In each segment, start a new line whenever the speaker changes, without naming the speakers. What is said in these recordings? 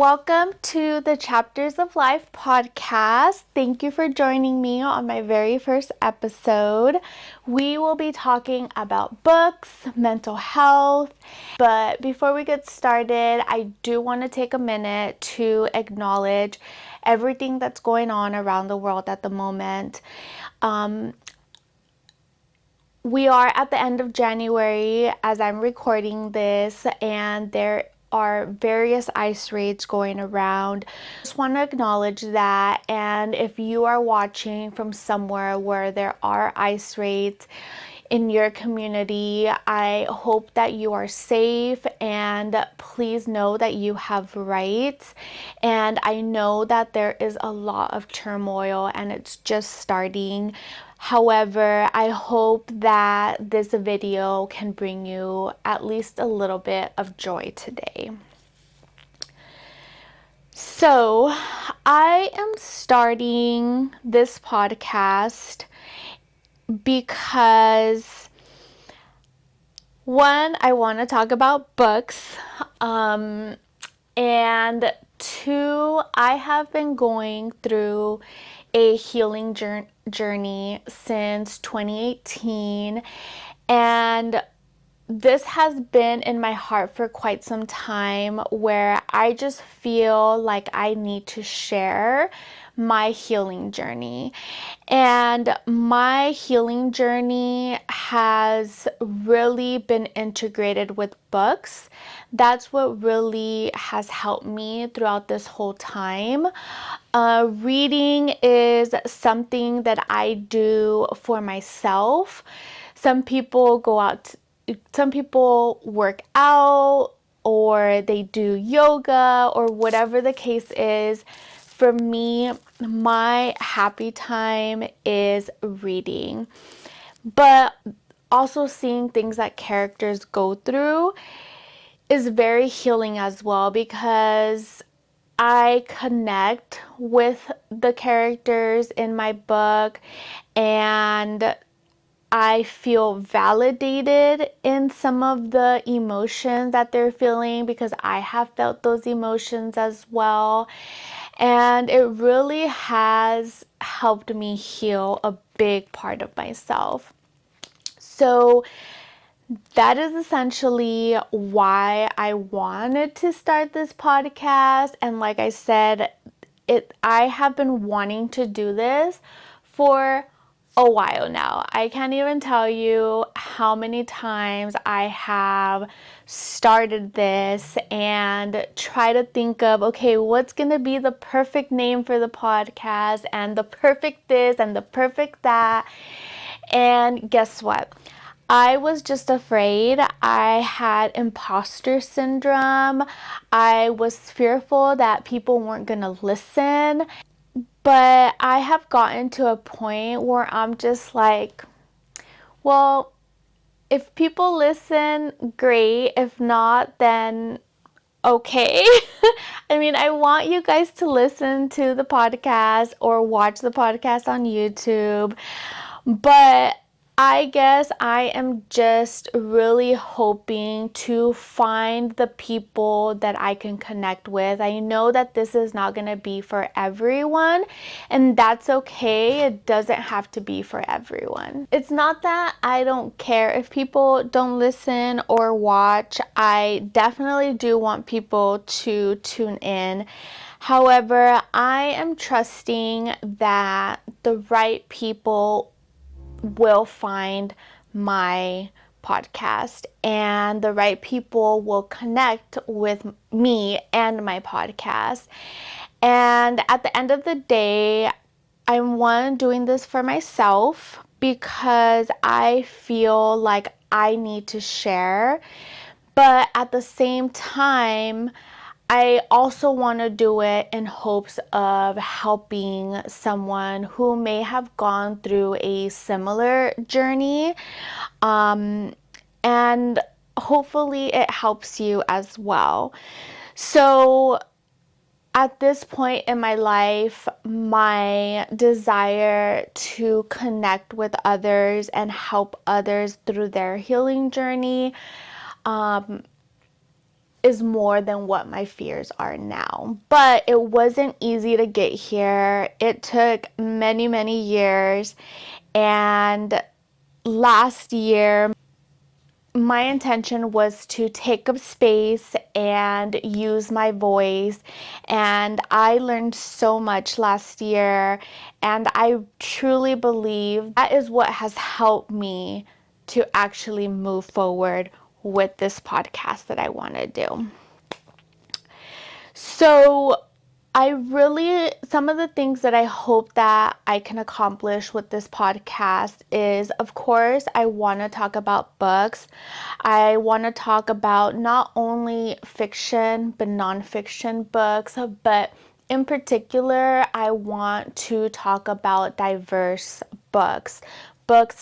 Welcome to the Chapters of Life podcast. Thank you for joining me on my very first episode. We will be talking about books, mental health, but before we get started, I do want to take a minute to acknowledge everything that's going on around the world at the moment. We are at the end of January as I'm recording this, and there are various ice raids going around. Just want to acknowledge that, and if you are watching from somewhere where there are ice raids in your community, I hope that you are safe, and please know that you have rights. And I know that there is a lot of turmoil and it's just starting. However, I hope that this video can bring you at least a little bit of joy today. So, I am starting this podcast because one, I want to talk about books, and two, I have been going through a healing journey since 2018, and this has been in my heart for quite some time, where I just feel like I need to share my healing journey. And my healing journey has really been integrated with books. That's what really has helped me throughout this whole time. Reading is something that I do for myself. Some people work out, or they do yoga, or whatever the case is. For me, my happy time is reading. But also seeing things that characters go through is very healing as well, because I connect with the characters in my book, and I feel validated in some of the emotions that they're feeling, because I have felt those emotions as well. And it really has helped me heal a big part of myself. So that is essentially why I wanted to start this podcast. And like I said, I have been wanting to do this for a while now. I can't even tell you how many times I have started this and try to think of, okay, what's going to be the perfect name for the podcast, and the perfect this and the perfect that. And guess what? I was just afraid. I had imposter syndrome. I was fearful that people weren't going to listen. But I have gotten to a point where I'm just like, well, if people listen, great. If not, then okay. I mean, I want you guys to listen to the podcast or watch the podcast on YouTube, but I guess I am just really hoping to find the people that I can connect with. I know that this is not going to be for everyone, and that's okay. It doesn't have to be for everyone. It's not that I don't care if people don't listen or watch. I definitely do want people to tune in. However, I am trusting that the right people will find my podcast, and the right people will connect with me and my podcast. And at the end of the day, I'm doing this for myself, because I feel like I need to share. But at the same time, I also want to do it in hopes of helping someone who may have gone through a similar journey. And hopefully it helps you as well. So at this point in my life, my desire to connect with others and help others through their healing journey is more than what my fears are now. But it wasn't easy to get here. It took many, many years. And last year, my intention was to take up space and use my voice. And I learned so much last year. And I truly believe that is what has helped me to actually move forward with this podcast that I want to do. So some of the things that I hope that I can accomplish with this podcast is, of course, I want to talk about books. I want to talk about not only fiction, but nonfiction books, but in particular, I want to talk about diverse books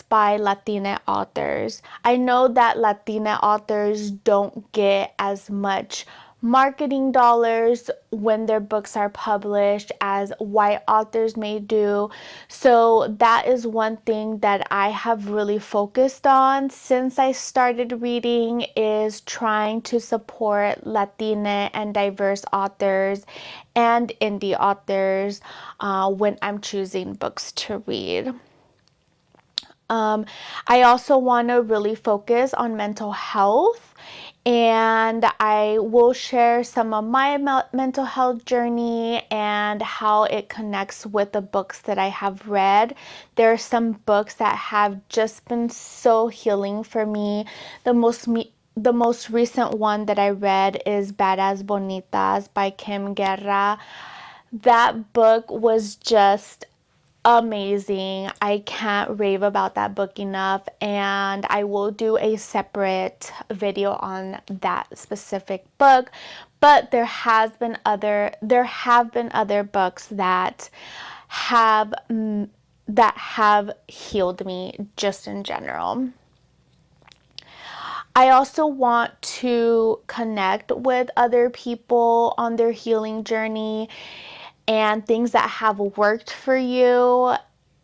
by Latina authors. I know that Latina authors don't get as much marketing dollars when their books are published as white authors may do. So that is one thing that I have really focused on since I started reading, is trying to support Latina and diverse authors and indie authors when I'm choosing books to read. I also want to really focus on mental health, and I will share some of my mental health journey and how it connects with the books that I have read. There are some books that have just been so healing for me. The most recent one that I read is Badass Bonitas by Kim Guerra. That book was just amazing. I can't rave about that book enough, and I will do a separate video on that specific book. But there have been other books that have healed me just in general. I also want to connect with other people on their healing journey and things that have worked for you.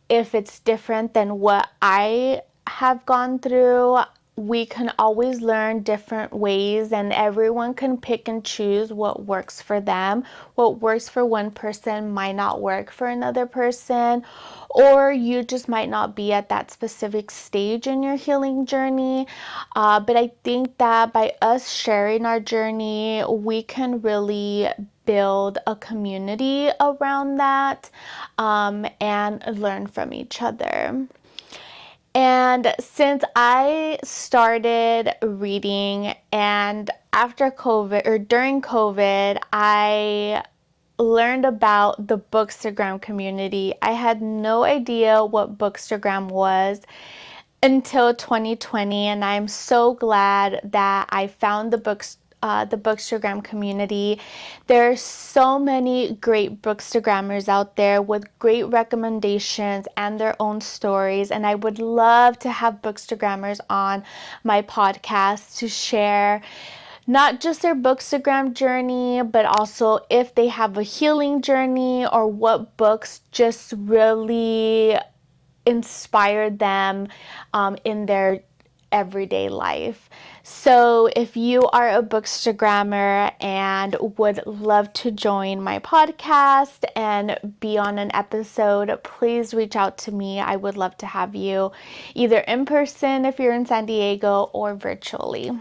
If it's different than what I have gone through, we can always learn different ways, and everyone can pick and choose what works for them. What works for one person might not work for another person, or you just might not be at that specific stage in your healing journey. But I think that by us sharing our journey, we can really build a community around that, and learn from each other. And since I started reading, and after COVID or during COVID, I learned about the Bookstagram community. I had no idea what Bookstagram was until 2020, and I'm so glad that I found the Bookstagram community. There are so many great Bookstagrammers out there with great recommendations and their own stories, and I would love to have Bookstagrammers on my podcast to share not just their Bookstagram journey, but also if they have a healing journey or what books just really inspired them in their everyday life. So if you are a Bookstagrammer and would love to join my podcast and be on an episode, please reach out to me. I would love to have you either in person if you're in San Diego or virtually.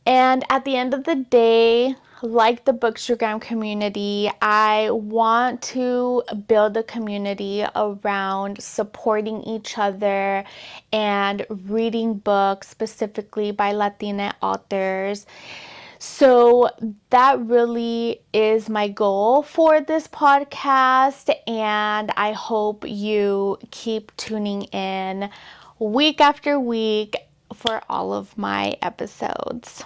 And at the end of the day, like the Bookstagram community, I want to build a community around supporting each other and reading books specifically by Latina authors. So that really is my goal for this podcast, and I hope you keep tuning in week after week for all of my episodes.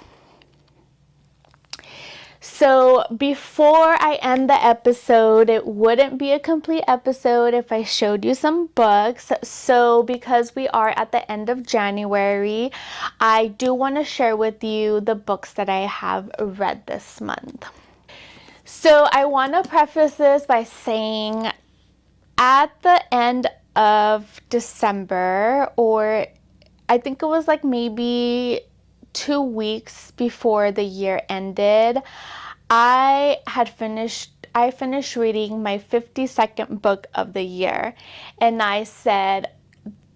So before I end the episode, it wouldn't be a complete episode if I showed you some books. So because we are at the end of January, I do want to share with you the books that I have read this month. So I want to preface this by saying at the end of December, or I think it was like maybe 2 weeks before the year ended, I finished reading my 52nd book of the year, and I said,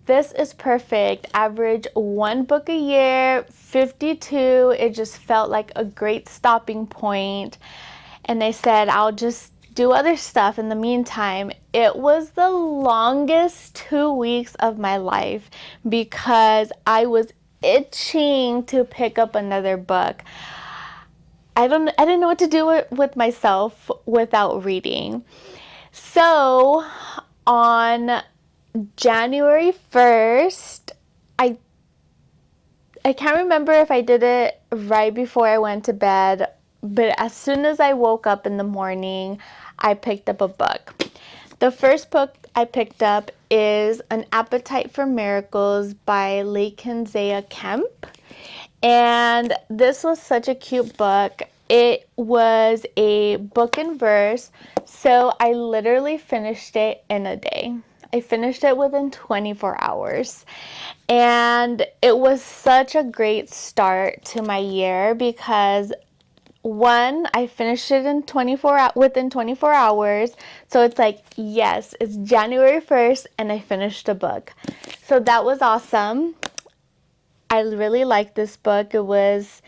this is perfect. Average 1 book a year, 52. It just felt like a great stopping point. And I said, I'll just do other stuff in the meantime. It was the longest 2 weeks of my life because I was itching to pick up another book. I didn't know what to do with myself without reading. So on January 1st, I can't remember if I did it right before I went to bed, but as soon as I woke up in the morning, I picked up a book. The first book I picked up is An Appetite for Miracles by Lakenzea Kemp. And this was such a cute book. It was a book in verse, so I literally finished it in a day. I finished it within 24 hours. And it was such a great start to my year because one, I finished it within 24 hours. So it's like, yes, it's January 1st and I finished a book. So that was awesome. I really liked this book. It was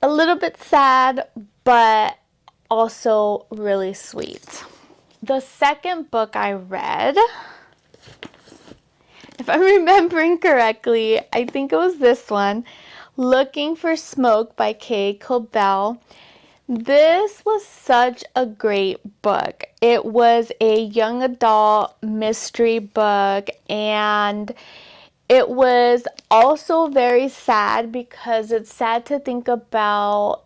a little bit sad, but also really sweet. The second book I read, if I'm remembering correctly, I think it was this one, Looking for Smoke by Kay Cobell. This was such a great book. It was a young adult mystery book, and it was also very sad because it's sad to think about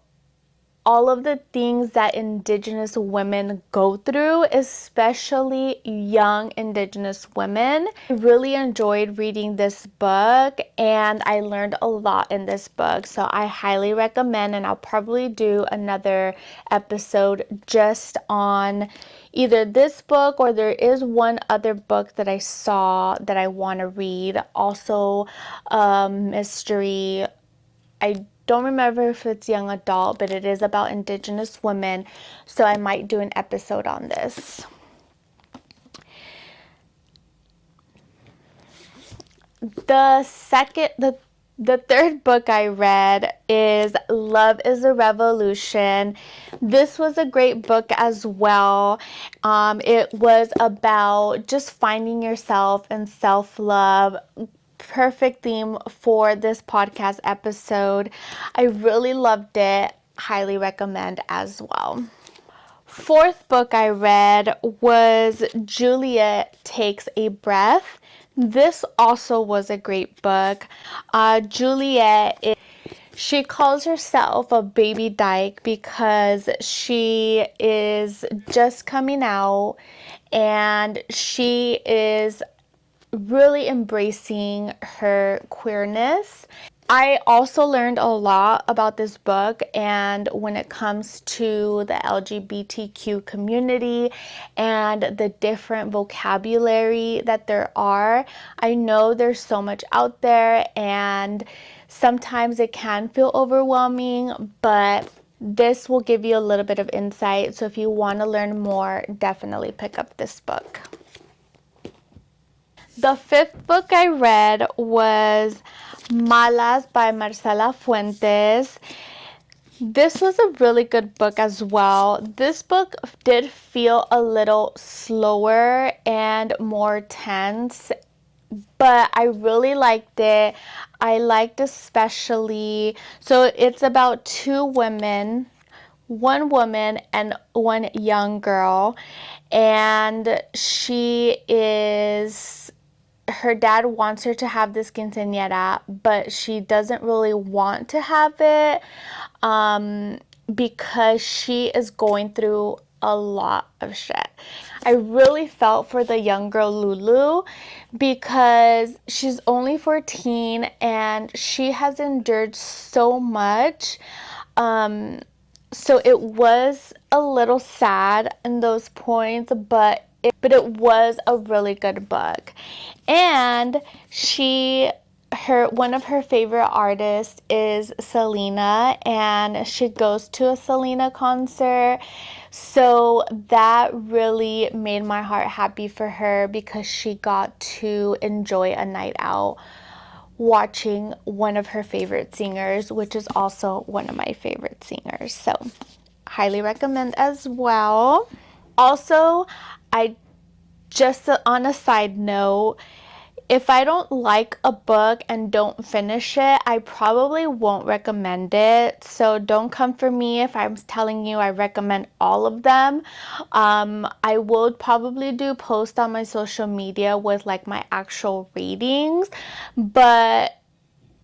all of the things that Indigenous women go through, especially young Indigenous women. I really enjoyed reading this book and I learned a lot in this book, so I highly recommend, and I'll probably do another episode just on either this book, or there is one other book that I saw that I want to read, also mystery. I don't remember if it's young adult, but it is about Indigenous women, so I might do an episode on this. The third book I read is Love is a Revolution. This was a great book as well. It was about just finding yourself and self-love. Perfect theme for this podcast episode. I really loved it. Highly recommend as well. Fourth book I read was Juliet Takes a Breath. This also was a great book. Juliet, she calls herself a baby dyke because she is just coming out and she is really embracing her queerness. I also learned a lot about this book, and when it comes to the LGBTQ community and the different vocabulary that there are, I know there's so much out there and sometimes it can feel overwhelming, but this will give you a little bit of insight. So if you want to learn more, definitely pick up this book. The fifth book I read was Malas by Marcela Fuentes. This was a really good book as well. This book did feel a little slower and more tense, but I really liked it. I liked especially, so it's about two women, one woman and one young girl, and her dad wants her to have this quinceañera, but she doesn't really want to have it because she is going through a lot of shit. I really felt for the young girl Lulu because she's only 14 and she has endured so much. So it was a little sad in those points, but it was a really good book. And one of her favorite artists is Selena, and she goes to a Selena concert. So that really made my heart happy for her because she got to enjoy a night out watching one of her favorite singers, which is also one of my favorite singers. So highly recommend as well. Also, I just on a side note, if I don't like a book and don't finish it, I probably won't recommend it. So don't come for me if I'm telling you I recommend all of them. I will probably do posts on my social media with like my actual ratings. But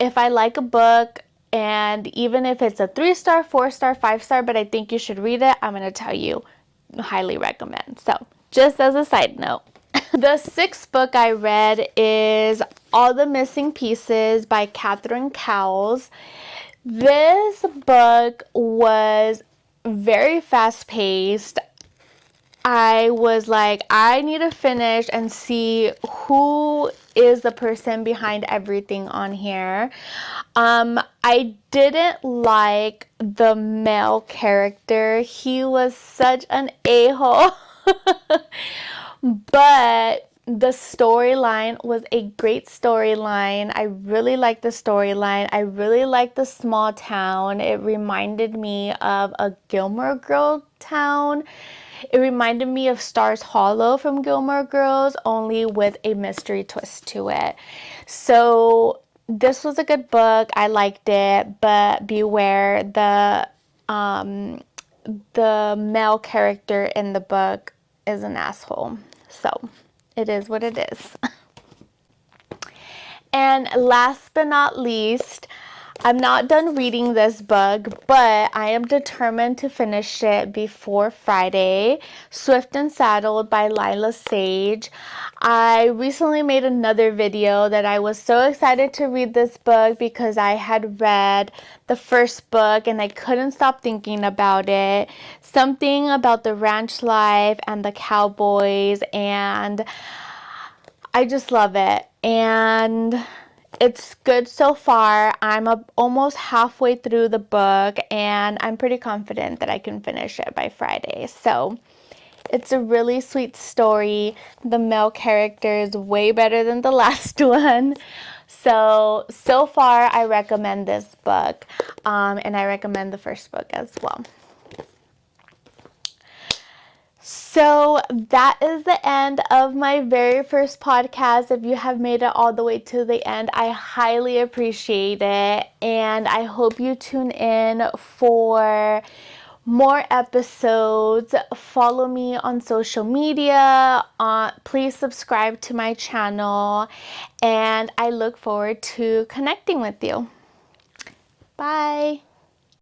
if I like a book, and even if it's a 3-star, 4-star, 5-star, but I think you should read it, I'm going to tell you, highly recommend. So just as a side note. The 6th book I read is All the Missing Pieces by Catherine Cowles. This book was very fast-paced. I was like, I need to finish and see who is the person behind everything on here. I didn't like the male character. He was such an a-hole. But the storyline was a great storyline. I really liked the storyline. I really liked the small town. It reminded me of a Gilmore Girl town. It reminded me of Stars Hollow from Gilmore Girls, only with a mystery twist to it. So this was a good book. I liked it, but beware, the male character in the book is an asshole. So it is what it is. And last but not least, I'm not done reading this book, but I am determined to finish it before Friday. Swift and Saddled by Lila Sage. I recently made another video that I was so excited to read this book because I had read the first book and I couldn't stop thinking about it. Something about the ranch life and the cowboys, and I just love it. And it's good so far. I'm almost halfway through the book and I'm pretty confident that I can finish it by Friday. So it's a really sweet story. The male character is way better than the last one. So far I recommend this book, and I recommend the first book as well. So that is the end of my very first podcast. If you have made it all the way to the end, I highly appreciate it. And I hope you tune in for more episodes. Follow me on social media. Please subscribe to my channel. And I look forward to connecting with you. Bye.